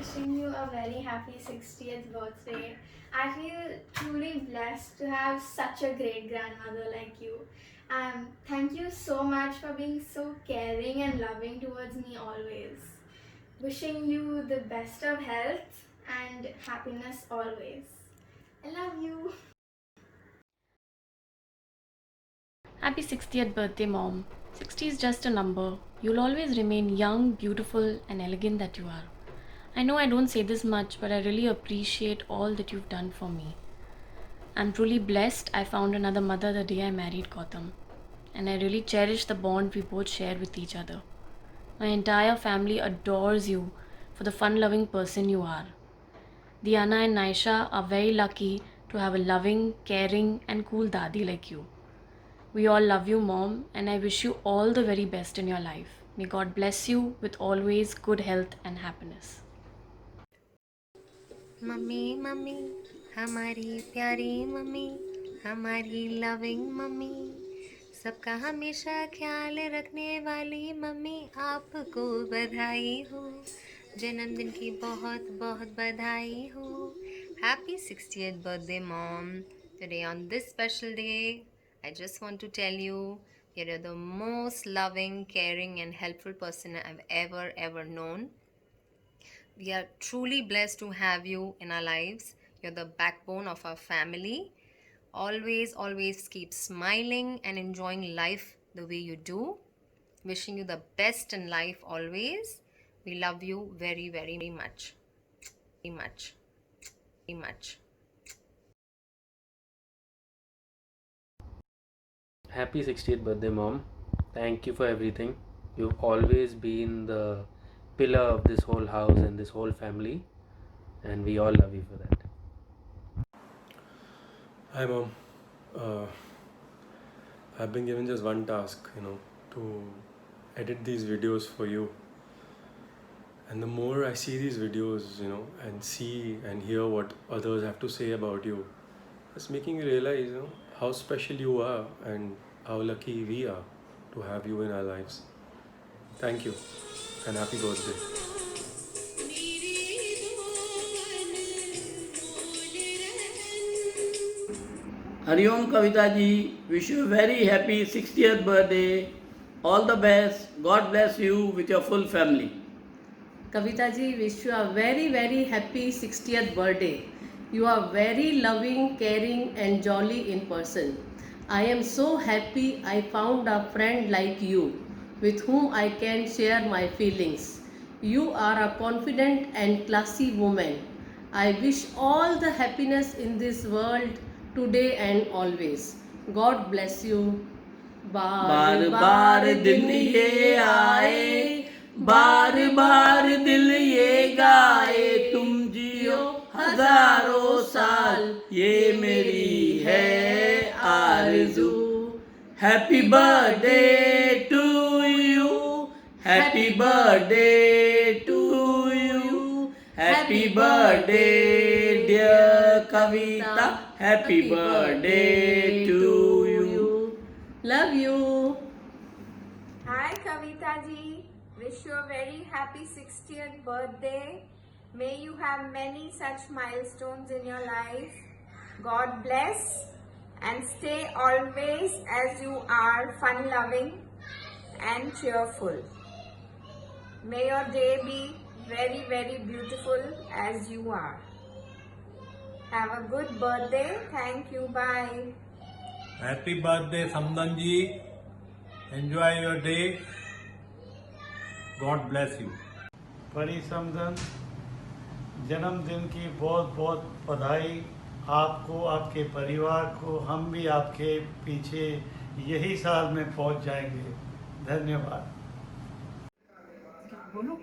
wishing you a very happy 60th birthday. I feel truly blessed to have such a great grandmother like you. Thank you so much for being so caring and loving towards me always. Wishing you the best of health and happiness always. I love you. Happy 60th birthday, Mom. 60 is just a number. You'll always remain young, beautiful, and elegant that you are. I know I don't say this much, but I really appreciate all that you've done for me. I'm truly blessed I found another mother the day I married Gautam. And I really cherish the bond we both share with each other. My entire family adores you for the fun loving person you are. Diana and Naisha are very lucky to have a loving, caring, and cool dadi like you. We all love you, Mom, and I wish you all the very best in your life. May God bless you with always good health and happiness. Mummy mummy हमारी प्यारी mummy, हमारी loving mummy, सबका हमेशा ख्याल रखने वाली mummy, आपको बधाई हो, जन्मदिन की बहुत बहुत बधाई हो. Happy 60th birthday, Mom. Today on this special day, I just want to tell you you're the most loving, caring and helpful person I've ever known. We are truly blessed to have you in our lives. You're the backbone of our family. Always keep smiling and enjoying life the way you do. Wishing you the best in life always. We love you very much. Very much. Very much. Happy 60th birthday, Mom. Thank you for everything. You've always been the pillar of this whole house and this whole family, and we all love you for that. Hi, Mom. Uh, I've been given just one task, to edit these videos for you. And the more I see these videos, and see and hear what others have to say about you, it's making me realize, how special you are and how lucky we are to have you in our lives. Thank you and happy birthday. Hariom Kavita ji, wish you a very happy 60th birthday. All the best. God bless you with your full family. Kavita ji, wish you a very happy 60th birthday. You are very loving, caring and jolly in person. I am so happy I found a friend like you with whom I can share my feelings. You are a confident and classy woman. I wish all the happiness in this world today and always. God bless you. बार बार दिन ये आए, बार बार दिल ये गाए, तुम जियो हजारों साल, ये मेरी है आरज़ू. Happy birthday to you, happy birthday to you, happy birthday dear Kavita, happy birthday to you. Love you. Hi Kavita ji, wish you a very happy 60th birthday. May you have many such milestones in your life. God bless and stay always as you are, fun loving and cheerful. May your day be very beautiful as you are. Have a good birthday. Thank you. Bye. Happy birthday, Samdan ji. Enjoy your day. God bless you. बड़ी समदन, जन्मदिन की बहुत बहुत बधाई आपको, आपके परिवार को. हम भी आपके पीछे यही साल में पहुंच जाएंगे. धन्यवाद. बोलो.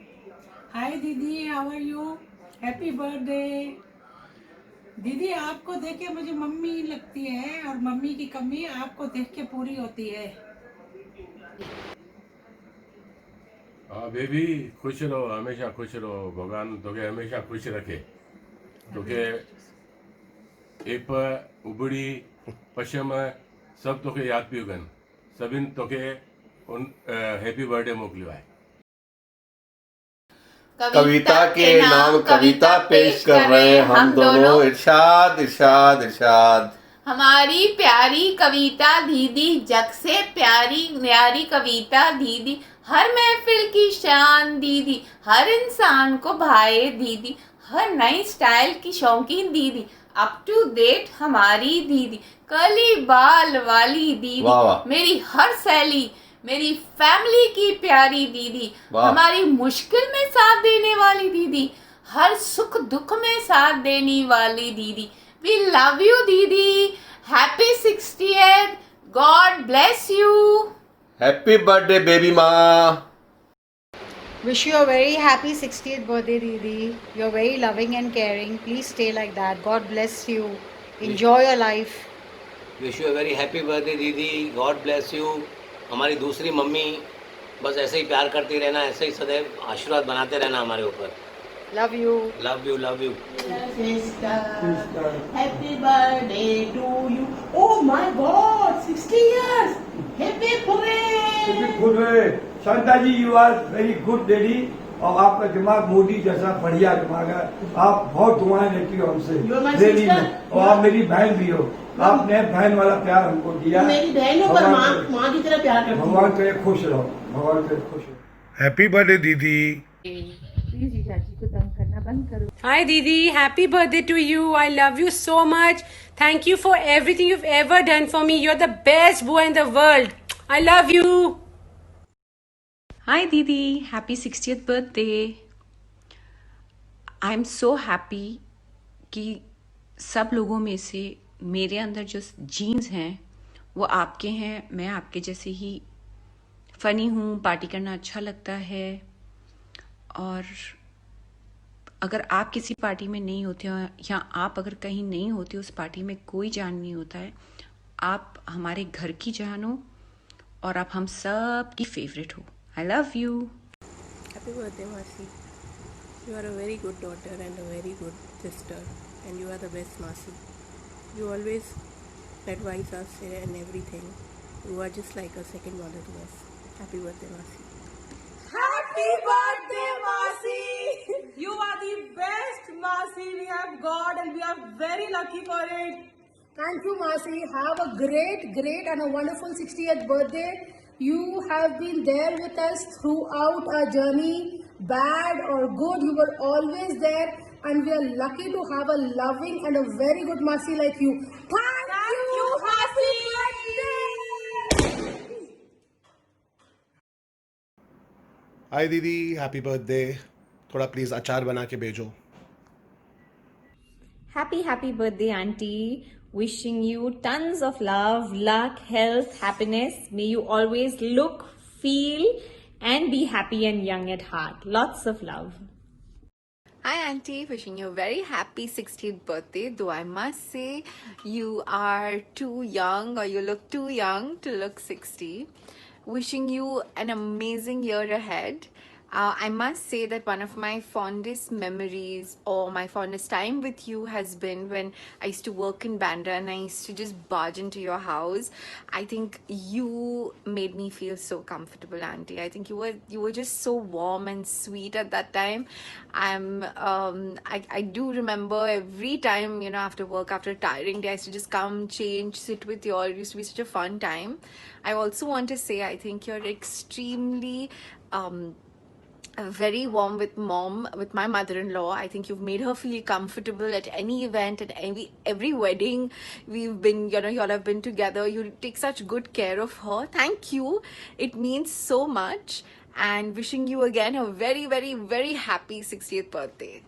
Hi didi, how are you? Happy birthday. दीदी आपको देख के मुझे मम्मी लगती है और मम्मी की कमी आपको देख के पूरी होती है. हाँ बेबी, खुश रहो, हमेशा खुश रहो. भगवान तोखे हमेशा खुश रखे. तोखे एप उबड़ी पश्चिम सब तोखे याद पियो कनि. सभिनि तोखे हैप्पी बर्थडे मोकिलियो आहे. कविता के नाम कविता पेश कर रहे हैं हम दोनों। इरशाद इरशाद इरशाद। हमारी प्यारी कविता दीदी, जग से प्यारी न्यारी कविता दीदी, हर महफिल की शान दीदी, हर इंसान को भाए दीदी, हर नई स्टाइल की शौकीन दीदी, अप टू डेट हमारी दीदी, कली बाल वाली दीदी, वाह वाह। मेरी हर सहेली, मेरी फैमिली की प्यारी दीदी, वाह। हमारी मुश्किल में साथ देने वाली दीदी, हर सुख दुख में साथ देने वाली दीदी। We love you, Didi. Happy 60th. God bless you. Happy birthday baby माँ। Wish you a very happy 60th birthday, Didi. You're very loving and caring. Please stay like that. God bless you. Enjoy your life. Wish you very happy birthday दीदी, God bless you. हमारी दूसरी mummy, बस ऐसे ही प्यार करती रहना, ऐसे ही सदैव आशीर्वाद बनाते रहना हमारे ऊपर। Love you. Love you love you. Happy birthday to you. Oh my God, 60 years. Happy hooray. Shanta ji, you are very good lady और आपका दिमाग मोदी जैसा बढ़िया दिमाग है। आप बहुत दुआएं लेती हो हमसे डेली में, और आप मेरी बहन भी हो। आपने बहन वाला प्यार हमको दिया। मेरी बहन हो पर माँ की तरह प्यार करती हूँ। भगवान करे खुश रहो, भगवान करे खुश रहो। हैप्पी बर्थडे दीदी। Hi Didi, happy birthday to you. I love you so much. Thank you for everything you've ever done for me. You're the best boy in the world. I love you. Hi Didi, happy 60th birthday. I'm so happy कि सब लोगों में से मेरे अंदर जो jeans हैं वो आपके हैं। मैं आपके जैसे ही फ़नी हूँ, पार्टी करना अच्छा लगता है, और अगर आप किसी पार्टी में नहीं होते हो या आप अगर कहीं नहीं होते उस पार्टी में कोई जान नहीं होता है। आप हमारे घर की जान हो और आप हम सब की फेवरेट हो। I love you. Happy birthday, Masi. You are a very good daughter and a very good sister, and you are the best, Masi. You always advise us in everything. You are just like a second mother to us. Happy birthday, Masi. Happy birthday, Masi. You are the best, Masi. We have got, and we are very lucky for it. Thank you, Masi. Have a great and a wonderful 60th birthday. You have been there with us throughout our journey, bad or good. You were always there, and we are lucky to have a loving and a very good Masi like you. Thank you, Happy birthday. हाय दीदी, happy birthday. थोड़ा please अचार बना के भेजो। Happy birthday, Auntie. Wishing you tons of love, luck, health, happiness. May you always look, feel, and be happy and young at heart. Lots of love. Hi Auntie, wishing you a very happy 60th birthday, though I must say you are too young, or you look too young to look 60. Wishing you an amazing year ahead. I must say that one of my fondest memories or my fondest time with you has been when I used to work in Bandra and I used to just barge into your house. I think you made me feel so comfortable, Auntie. I think you were just so warm and sweet at that time. I do remember every time, after work, after a tiring day, I used to just come, change, sit with you all. It used to be such a fun time. I also want to say I think you're extremely very warm with mom, with my mother-in-law. I think you've made her feel comfortable at any event, at every wedding we've been, y'all have been together. You take such good care of her. Thank you. It means so much. And wishing you again a very, very, very happy 60th birthday.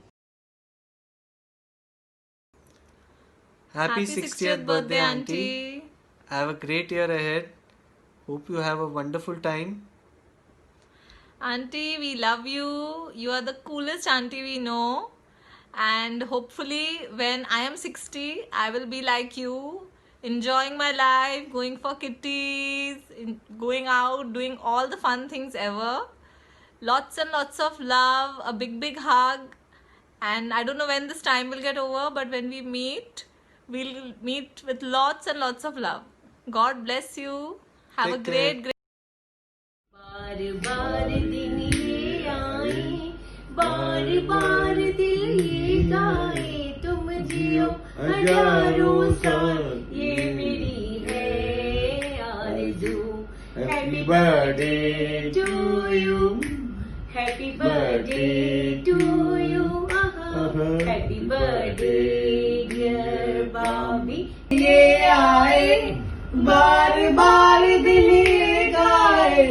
Happy 60th birthday, Auntie. Have a great year ahead. Hope you have a wonderful time. Auntie, we love you. You are the coolest auntie we know. And hopefully when I am 60, I will be like you, enjoying my life, going for kitties, going out, doing all the fun things ever. Lots and lots of love, a big, big hug. And I don't know when this time will get over, but when we meet, we'll meet with lots and lots of love. God bless you. Have a great बार बार दिन ये आए, बार बार बार दिल ये गाए तुम जियो हजारों साल ये मेरी है आरज़ू happy birthday to you happy birthday to you happy birthday dear Bobby ये आए बार बार दिल ये गाए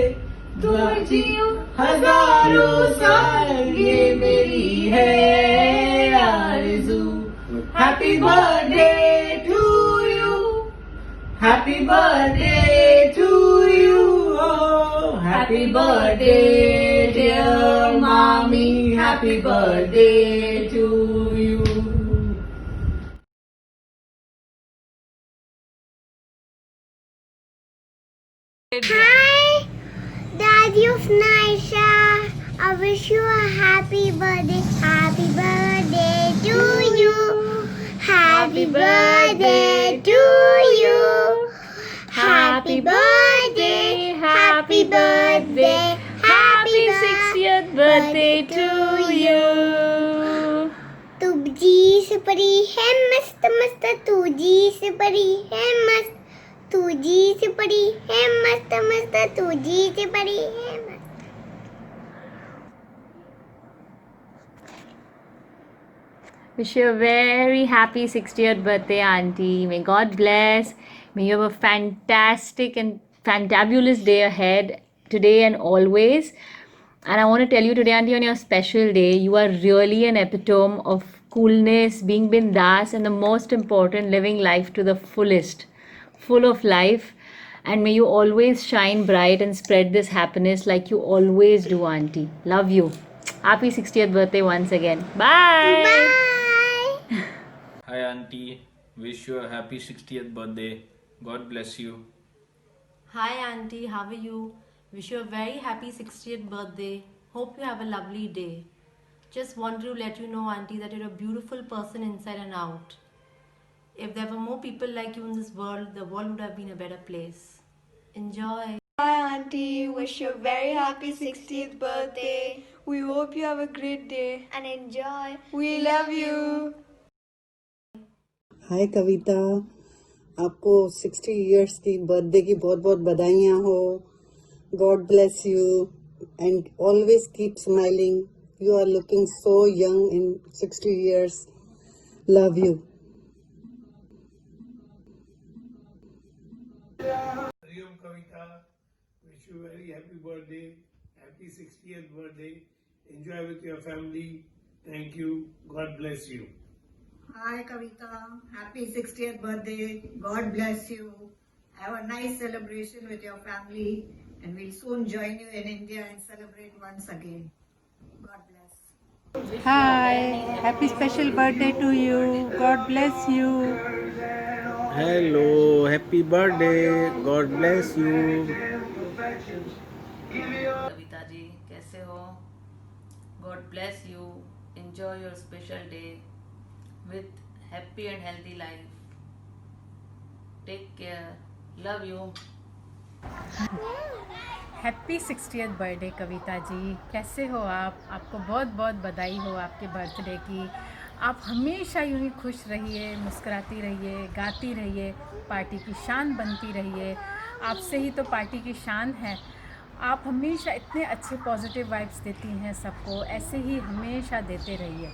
तुम जियो हजारों साल ये मेरी है आरज़ू happy birthday to you happy birthday to you happy birthday dear mami happy birthday to you Hi, Daddy of Naisha. I wish you a happy birthday. Happy birthday to you. Happy birthday to you. Happy birthday. Happy birthday. Happy 60th birthday to you. तू जी से परी है मस्त मस्त तू जी से परी है मस्त तू जी से परी है मस्त मस्त तू जी से परी है मस्त Wish you a very happy 60th birthday, Auntie. May God bless. May you have a fantastic and fantabulous day ahead, today and always. And I want to tell you today, Auntie, on your special day, you are really an epitome of coolness, being bindas, and the most important, living life to the fullest, full of life. And may you always shine bright and spread this happiness like you always do, Auntie. Love you. Happy 60th birthday once again. Bye. Bye. Hi Auntie, wish you a happy 60th birthday. God bless you. Hi Auntie, how are you? Wish you a very happy 60th birthday. Hope you have a lovely day. Just wanted to let you know, Auntie, that you're a beautiful person inside and out. If there were more people like you in this world, the world would have been a better place. Enjoy. Hi Auntie, wish you a very happy 60th birthday. We hope you have a great day and enjoy. We love you. Hi कविता, आपको 60 years की birthday की बहुत बहुत बधाइयाँ हो. God bless you and always keep smiling. You are looking so young in 60 years. Love you. Hariom Kavita, wish you a very happy birthday, happy 60th birthday. Enjoy with your family. Thank you. God bless you. Hi Kavita, happy 60th birthday. God bless you. Have a nice celebration with your family and we'll soon join you in India and celebrate once again. God bless. Hi, happy special birthday to you. God bless you. Hello, happy birthday. God bless you. कविता जी कैसे हो? God bless you. Enjoy your special day with happy and healthy life. Take care. Love you. Happy 60th birthday Kavita ji. कैसे हो आप? आपको बहुत बहुत बधाई हो आपके बर्थडे की. आप हमेशा यूं ही खुश रहिए, मुस्कुराती रहिए, गाती रहिए, पार्टी की शान बनती रहिए. आपसे ही तो पार्टी की शान है. आप हमेशा इतने अच्छे पॉजिटिव वाइब्स देती हैं सबको. ऐसे ही हमेशा देते रहिए.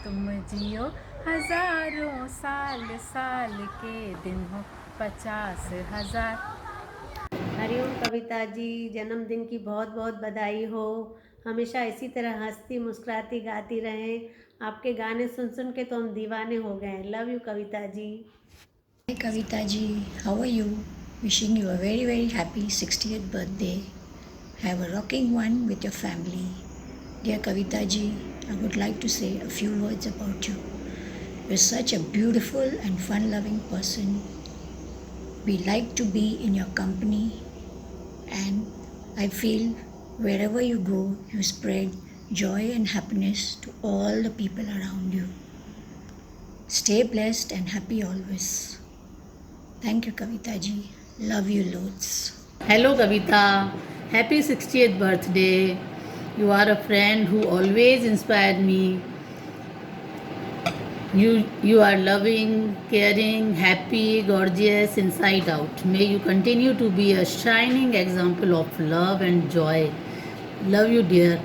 तुम जियो हजारों साल, साल के दिन हो 50,000. हरिओम कविता जी, जन्मदिन की बहुत बहुत बधाई हो. हमेशा इसी तरह हंसती मुस्कुराती गाती रहें. आपके गाने सुन सुन के तो हम दीवाने हो गए. Love you Kavita ji. Hi Kavita ji, how are you? Wishing you a very very happy 60th birthday. Have a rocking one with your family. Dear Kavita ji, I would like to say a few words about you. You're such a beautiful and fun-loving person. We like to be in your company, and I feel wherever you go, you spread joy and happiness to all the people around you. Stay blessed and happy always. Thank you, Kavita ji. Love you loads. Hello Kavita, happy 60th birthday. You are a friend who always inspired me. You are loving, caring, happy, gorgeous inside out. May you continue to be a shining example of love and joy. Love you, dear.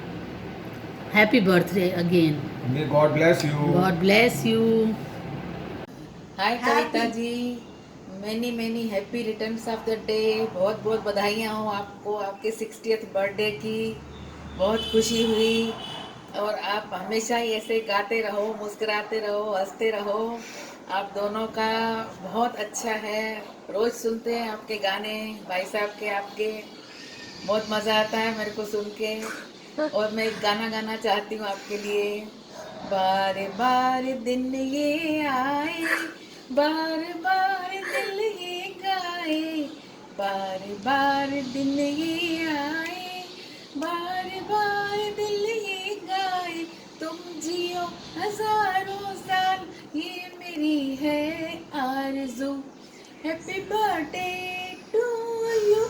Happy birthday again. May God bless you. God bless you. Hi Kavita ji, many happy returns of the day. बहुत बहुत बधाइयाँ हो आपको आपके 60th birthday की। बहुत खुशी हुई और आप हमेशा ही ऐसे गाते रहो, मुस्कुराते रहो, हंसते रहो। आप दोनों का बहुत अच्छा है, रोज़ सुनते हैं आपके गाने, भाई साहब के आपके। बहुत मज़ा आता है मेरे को सुन के। और मैं एक गाना गाना चाहती हूँ आपके लिए। बार बार दिन ये आए, बार बार दिल ये गाए, बार बार दिन ये आए, बार बार दिल ये गाए। तुम जियो हजारों साल, ये मेरी है आरज़ू। Happy birthday to you,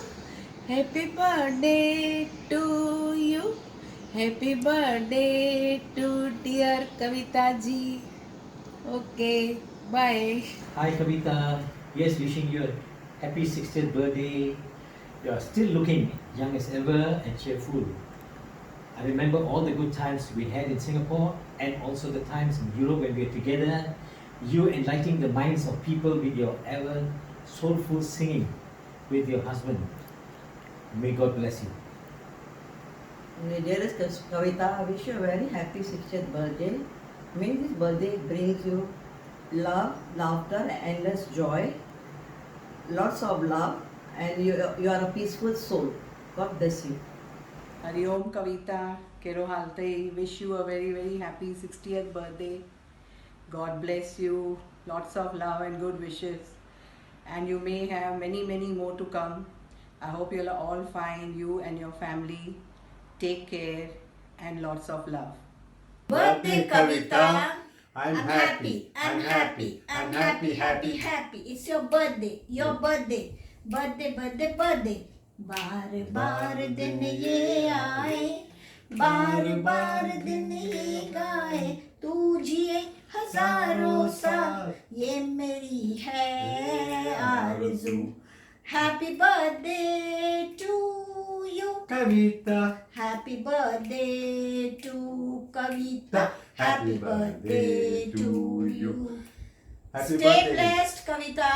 happy birthday to you, happy birthday to dear Kavita ji. Okay, bye. Hi Kavita, yes, wishing you a happy 60th birthday. You are still looking young as ever and cheerful. I remember all the good times we had in Singapore and also the times in Europe when we were together. You enlightening the minds of people with your ever soulful singing with your husband. May God bless you. Dearest Kavita, I wish you a very happy 60th birthday. May this birthday brings you love, laughter, endless joy, lots of love, and you are a peaceful soul. God bless you. Hari Om Kavita, Kero Halte, wish you a very very happy 60th birthday. God bless you, lots of love and good wishes, and you may have many more to come. I hope you'll all find you and your family. Take care and lots of love. Birthday Kavita. I'm happy. I'm happy. I'm happy, happy, happy. It's your birthday. Your birthday. Birthday, birthday, birthday. बार बार दिन ये आए, बार बार दिन ये गाए, तू जिए हजारों साल, ये मेरी है आरज़ू। Happy birthday to you, Kavita. Happy birthday to Kavita. Happy birthday to you. Happy Stay birthday. blessed, Kavita.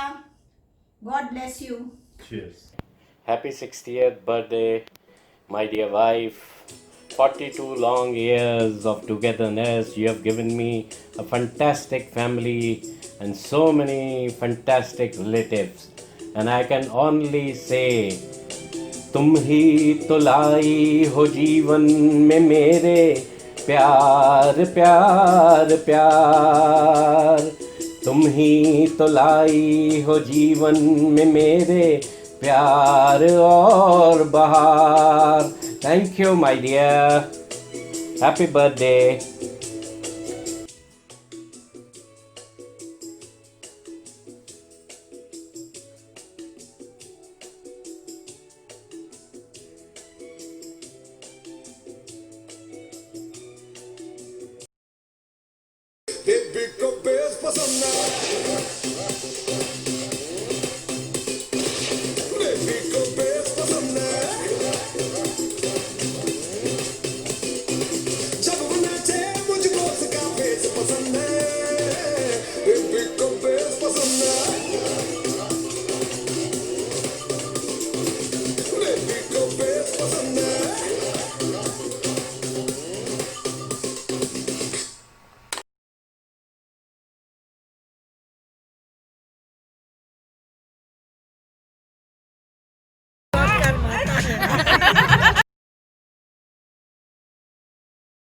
God bless you. Cheers. Happy 60th birthday, my dear wife. 42 long years of togetherness. You have given me a fantastic family and so many fantastic relatives. And I can only say, तुम ही तो लाई हो जीवन में मेरे प्यार प्यार प्यार। तुम ही तो लाई हो जीवन में मेरे प्यार और बहार। Thank you, my dear. Happy birthday.